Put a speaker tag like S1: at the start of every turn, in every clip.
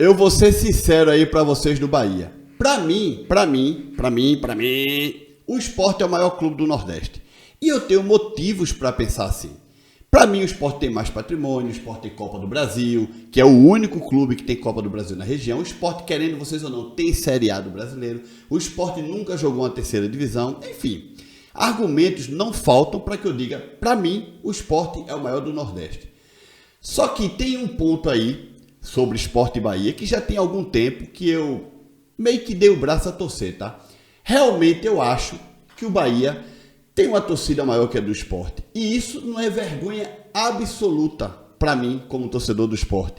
S1: Eu vou ser sincero aí para vocês do Bahia. Para mim, o Sport é o maior clube do Nordeste. E eu tenho motivos para pensar assim. Para mim, o Sport tem mais patrimônio, o Sport tem Copa do Brasil, que é o único clube que tem Copa do Brasil na região. O Sport, querendo vocês ou não, tem Série A do brasileiro. O Sport nunca jogou uma terceira divisão. Enfim, argumentos não faltam para que eu diga, para mim, o Sport é o maior do Nordeste. Só que tem um ponto aí sobre Sport e Bahia que já tem algum tempo que eu meio que dei o braço a torcer, tá? Realmente eu acho que o Bahia tem uma torcida maior que a do Sport. E isso não é vergonha absoluta para mim, como torcedor do Sport.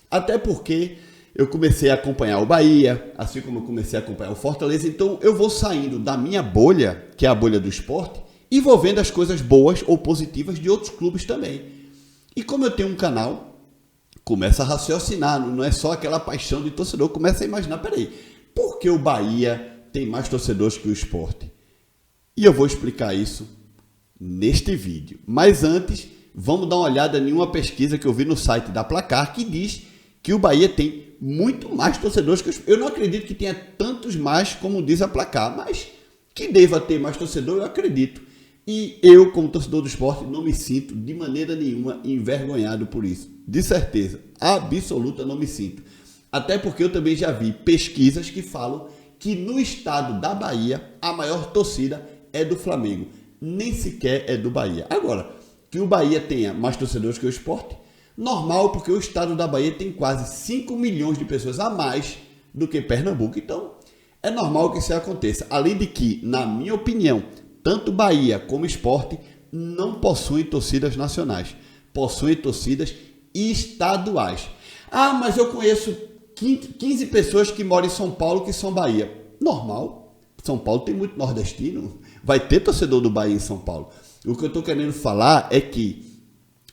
S1: Até porque eu comecei a acompanhar o Bahia, assim como eu comecei a acompanhar o Fortaleza. Então eu vou saindo da minha bolha, que é a bolha do Sport, e vou vendo as coisas boas ou positivas de outros clubes também. E como eu tenho um canal, começa a raciocinar, não é só aquela paixão de torcedor, começa a imaginar, peraí, por que o Bahia tem mais torcedores que o Sport? E eu vou explicar isso neste vídeo. Mas antes, vamos dar uma olhada em uma pesquisa que eu vi no site da Placar, que diz que o Bahia tem muito mais torcedores que o Sport. Eu não acredito que tenha tantos mais como diz a Placar, mas que deva ter mais torcedor, eu acredito. E eu, como torcedor do Sport, não me sinto de maneira nenhuma envergonhado por isso. De certeza, absoluta não me sinto. Até porque eu também já vi pesquisas que falam que no estado da Bahia a maior torcida é do Flamengo, nem sequer é do Bahia. Agora, que o Bahia tenha mais torcedores que o Sport, normal, porque o estado da Bahia tem quase 5 milhões de pessoas a mais do que Pernambuco. Então, é normal que isso aconteça. Além de que, na minha opinião, tanto Bahia como Sport não possuem torcidas nacionais, possuem torcidas estaduais. Ah, mas eu conheço 15 pessoas que moram em São Paulo que são Bahia. Normal. São Paulo tem muito nordestino. Vai ter torcedor do Bahia em São Paulo. O que eu estou querendo falar é que,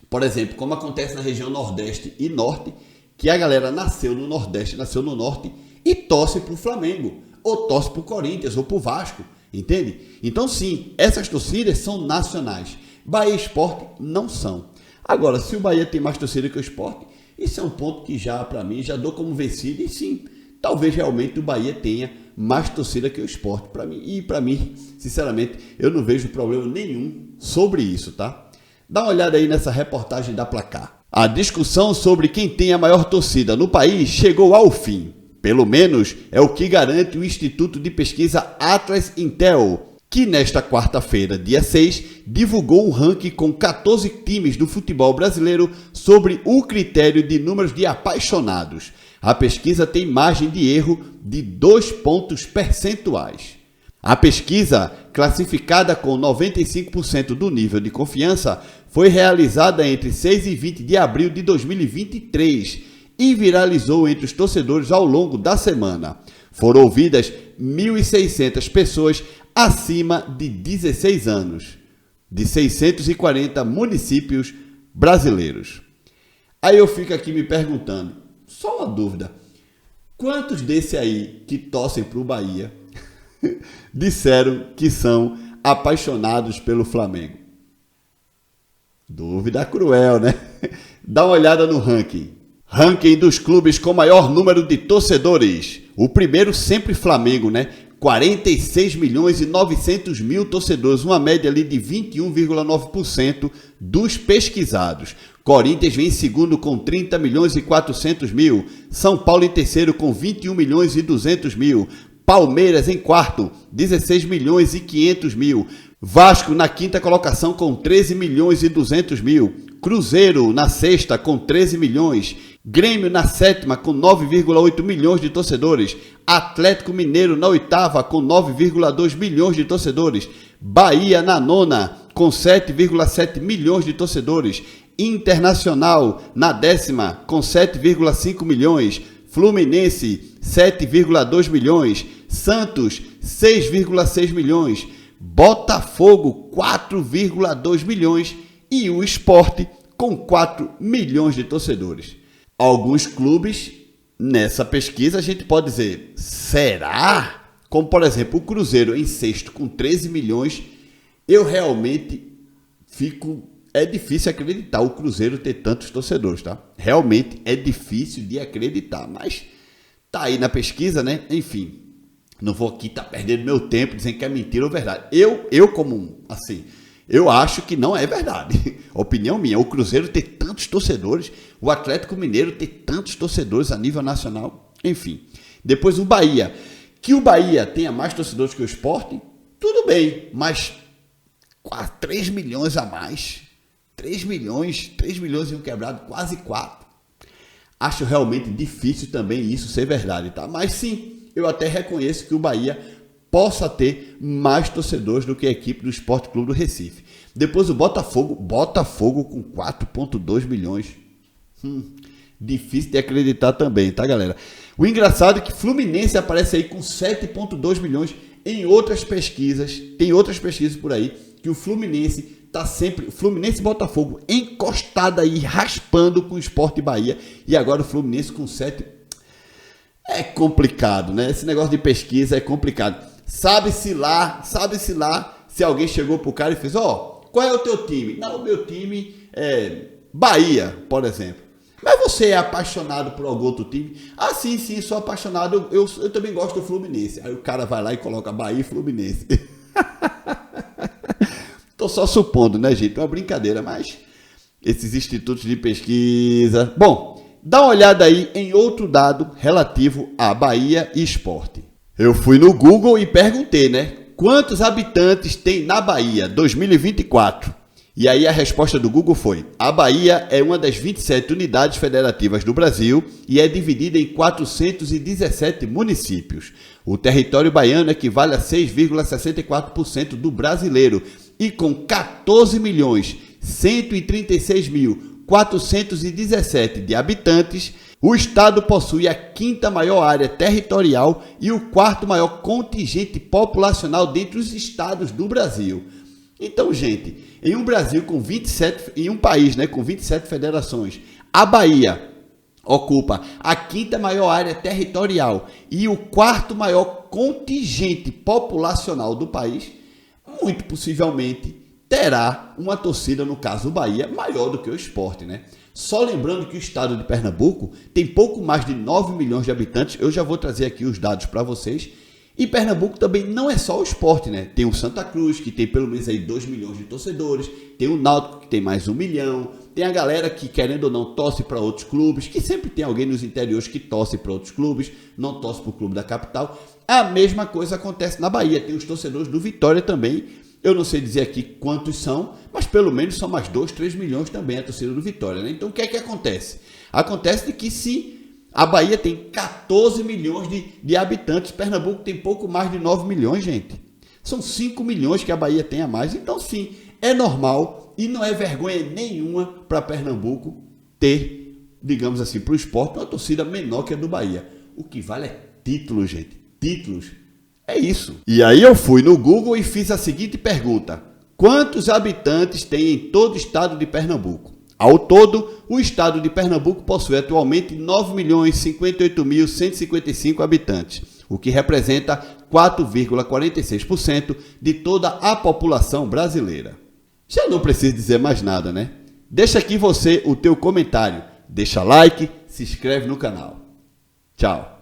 S1: por exemplo, como acontece na região Nordeste e Norte, que a galera nasceu no Nordeste, nasceu no Norte e torce para o Flamengo, ou torce para o Corinthians, ou para o Vasco, entende? Então sim, essas torcidas são nacionais. Bahia e Sport não são. Agora, se o Bahia tem mais torcida que o Sport, isso é um ponto que já, para mim, já dou como vencido. E sim, talvez realmente o Bahia tenha mais torcida que o Sport. Para mim, e para mim, sinceramente, eu não vejo problema nenhum sobre isso, tá? Dá uma olhada aí nessa reportagem da Placar. A discussão sobre quem tem a maior torcida no país chegou ao fim. Pelo menos é o que garante o Instituto de Pesquisa Atlas Intel, que nesta quarta-feira, dia 6, divulgou um ranking com 14 times do futebol brasileiro sobre o critério de números de apaixonados. A pesquisa tem margem de erro de 2 pontos percentuais. A pesquisa, classificada com 95% do nível de confiança, foi realizada entre 6 e 20 de abril de 2023 e viralizou entre os torcedores ao longo da semana. Foram ouvidas 1.600 pessoas acima de 16 anos, de 640 municípios brasileiros. Aí eu fico aqui me perguntando, só uma dúvida, quantos desse aí que torcem para o Bahia disseram que são apaixonados pelo Flamengo? Dúvida cruel, né? Dá uma olhada no ranking. Ranking dos clubes com maior número de torcedores. O primeiro sempre Flamengo, né? 46 milhões e 900 mil torcedores, uma média ali de 21,9% dos pesquisados. Corinthians vem em segundo com 30 milhões e 400 mil. São Paulo em terceiro com 21 milhões e 200 mil. Palmeiras em quarto, 16 milhões e 500 mil. Vasco na quinta colocação com 13 milhões e 200 mil. Cruzeiro na sexta com 13 milhões. Grêmio na sétima com 9,8 milhões de torcedores. Atlético Mineiro na oitava com 9,2 milhões de torcedores. Bahia na nona com 7,7 milhões de torcedores. Internacional na décima com 7,5 milhões. Fluminense 7,2 milhões. Santos 6,6 milhões. Botafogo 4,2 milhões e o Sport com 4 milhões de torcedores. Alguns clubes, nessa pesquisa, a gente pode dizer, será? Como, por exemplo, o Cruzeiro em sexto com 13 milhões, eu realmente fico... É difícil acreditar o Cruzeiro ter tantos torcedores, tá? Realmente é difícil de acreditar, mas Tá aí na pesquisa, né? Enfim, não vou aqui estar perdendo meu tempo dizendo que é mentira ou verdade. Eu como, assim, eu acho que não é verdade. Opinião minha, o Cruzeiro ter tantos torcedores, o Atlético Mineiro ter tantos torcedores a nível nacional, enfim. Depois o Bahia. Que o Bahia tenha mais torcedores que o Sport, tudo bem, mas quase 3 milhões a mais. 3 milhões e um quebrado, quase 4. Acho realmente difícil também isso ser verdade, tá? Mas sim, eu até reconheço que o Bahia possa ter mais torcedores do que a equipe do Sport Clube do Recife. Depois o Botafogo com 4,2 milhões. Difícil de acreditar também, tá, galera? O engraçado é que Fluminense aparece aí com 7,2 milhões em outras pesquisas. Tem outras pesquisas por aí que o Fluminense tá sempre, Fluminense e Botafogo encostado aí, raspando com o Sport Bahia, e agora o Fluminense com 7. É complicado, né? Esse negócio de pesquisa é complicado. Sabe-se lá se alguém chegou pro cara e fez, qual é o teu time? Não, o meu time é Bahia, por exemplo. Mas você é apaixonado por algum outro time? Ah, sim, sou apaixonado, eu também gosto do Fluminense. Aí o cara vai lá e coloca Bahia e Fluminense. Tô só supondo, né, gente? É uma brincadeira, mas esses institutos de pesquisa... Bom, dá uma olhada aí em outro dado relativo a Bahia e Sport. Eu fui no Google e perguntei, né? Quantos habitantes tem na Bahia 2024? E aí a resposta do Google foi: a Bahia é uma das 27 unidades federativas do Brasil e é dividida em 417 municípios. O território baiano equivale a 6,64% do brasileiro e com 14.136.417 de habitantes, o estado possui a quinta maior área territorial e o quarto maior contingente populacional dentre os estados do Brasil. Então, gente, em um Brasil com 27, em um país, né, com 27 federações, a Bahia ocupa a quinta maior área territorial e o quarto maior contingente populacional do país, muito possivelmente terá uma torcida, no caso o Bahia, maior do que o Sport, né? Só lembrando que o estado de Pernambuco tem pouco mais de 9 milhões de habitantes, eu já vou trazer aqui os dados para vocês. E Pernambuco também não é só o Sport, né? Tem o Santa Cruz, que tem pelo menos aí 2 milhões de torcedores, tem o Náutico, que tem mais 1 milhão, tem a galera que, querendo ou não, torce para outros clubes, que sempre tem alguém nos interiores que torce para outros clubes, não torce para o clube da capital. A mesma coisa acontece na Bahia, tem os torcedores do Vitória também. Eu não sei dizer aqui quantos são, mas pelo menos são mais 2, 3 milhões também a torcida do Vitória, né? Então o que é que acontece? Acontece de que sim, a Bahia tem 14 milhões de habitantes, Pernambuco tem pouco mais de 9 milhões, gente. São 5 milhões que a Bahia tem a mais, então sim, é normal e não é vergonha nenhuma para Pernambuco ter, digamos assim, para o Sport, uma torcida menor que a do Bahia. O que vale é títulos, gente, títulos. É isso. E aí eu fui no Google e fiz a seguinte pergunta: quantos habitantes tem em todo o estado de Pernambuco? Ao todo, o estado de Pernambuco possui atualmente 9.058.155 habitantes, o que representa 4,46% de toda a população brasileira. Já não preciso dizer mais nada, né? Deixa aqui você o teu comentário, deixa like, se inscreve no canal. Tchau.